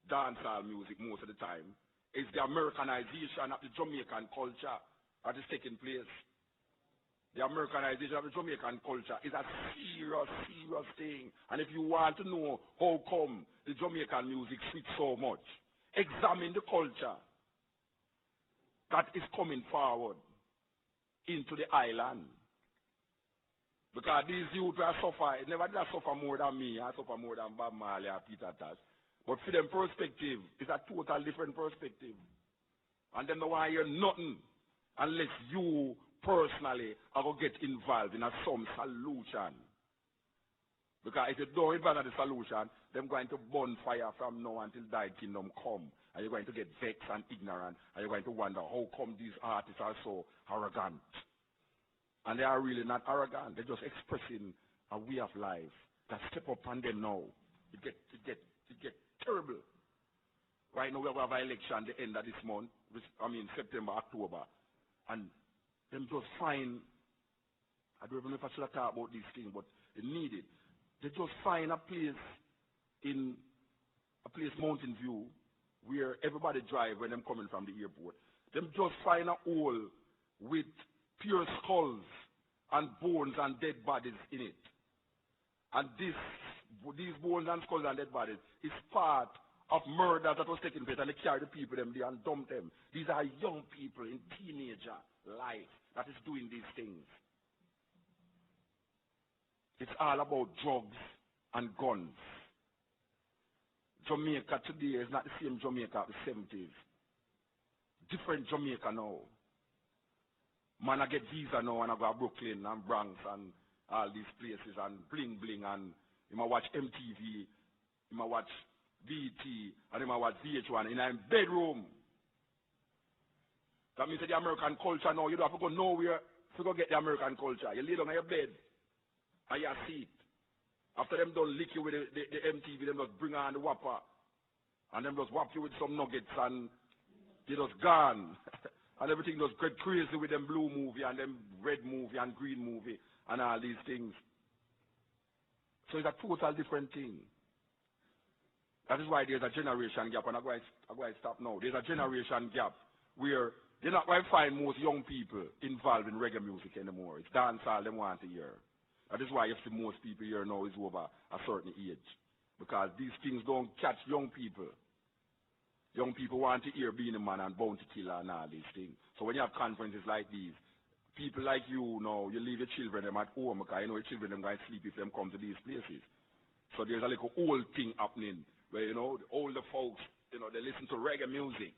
dancehall music most of the time. It's the Americanization of the Jamaican culture that is taking place. The Americanization of the Jamaican culture is a serious, serious thing. And if you want to know how come the Jamaican music fits so much, examine the culture that is coming forward into the island. Because these youth are suffer, never did suffer more than me, I suffer more than Bob Marley or Peter Tosh. But for them perspective, it's a total different perspective. And them don't want to hear nothing unless you personally are going to get involved in some solution. Because if you don't involve in the solution, they're going to burn fire from now until thy kingdom come. And you're going to get vexed and ignorant. And you're going to wonder how come these artists are so arrogant. And they are really not arrogant. They're just expressing a way of life that step up on them now. It get terrible. Right now we have an election at the end of this month. September, October. And them just find, I don't even know if I should have talked about these things, but they need it. They just find a place Mountain View, where everybody drive when them coming from the airport. Them just find a hole with pure skulls and bones and dead bodies in it. And these bones and skulls and dead bodies is part of murder that was taking place, and they carry the people them there and dump them. These are young people in teenager life that is doing these things. It's all about drugs and guns. Jamaica today is not the same Jamaica of the 70s. Different Jamaica now. Man, I get visa now and I go to Brooklyn and Bronx and all these places and bling bling, and you might watch MTV, you might watch BT, and you might watch VH1 in a bedroom. That means that the American culture now, you don't have to go nowhere to go get the American culture. You lay down on your bed and you see it. After them done lick you with the MTV, them just bring on the whopper. And them just whop you with some nuggets and they just gone. And everything just get crazy with them blue movie and them red movie and green movie and all these things. So it's a total different thing. That is why there's a generation gap, and I'm going to stop now. There's a generation gap where you're not going to find most young people involved in reggae music anymore. It's dancehall they want to hear. That is why you see most people here now is over a certain age. Because these things don't catch young people. Young people want to hear Beenie Man and Bounty Killer and all these things. So when you have conferences like these, people like you know, you leave your children them at home because you know your children them going to sleep if them come to these places. So there's a little old thing happening where, you know, the older folks, you know, they listen to reggae music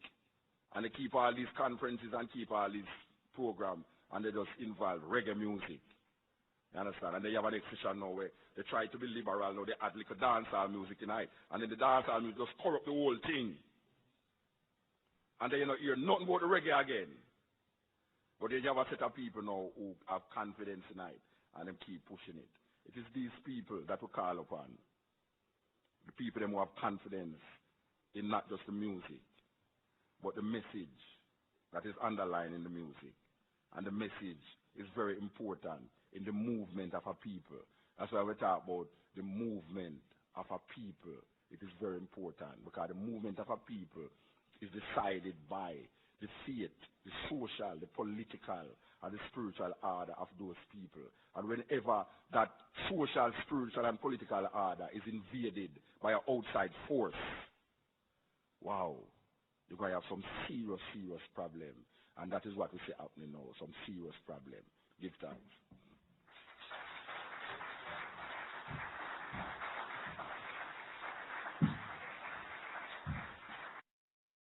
and they keep all these conferences and keep all these programs and they just involve reggae music. You understand? And they have an expression now where they try to be liberal, now they add little dancehall music tonight. And then the dancehall music just corrupt the whole thing. And then you don't hear nothing about the reggae again. But then you have a set of people now who have confidence tonight and them keep pushing it. It is these people that we call upon. The people them who have confidence in not just the music, but the message that is underlying in the music. And the message is very important in the movement of a people. That's why we talk about the movement of a people. It is very important because the movement of a people is decided by the faith, the social, the political, and the spiritual order of those people. And whenever that social, spiritual, and political order is invaded by an outside force, wow, you're going to have some serious, serious problem. And that is what we see happening now, some serious problem. Give thanks.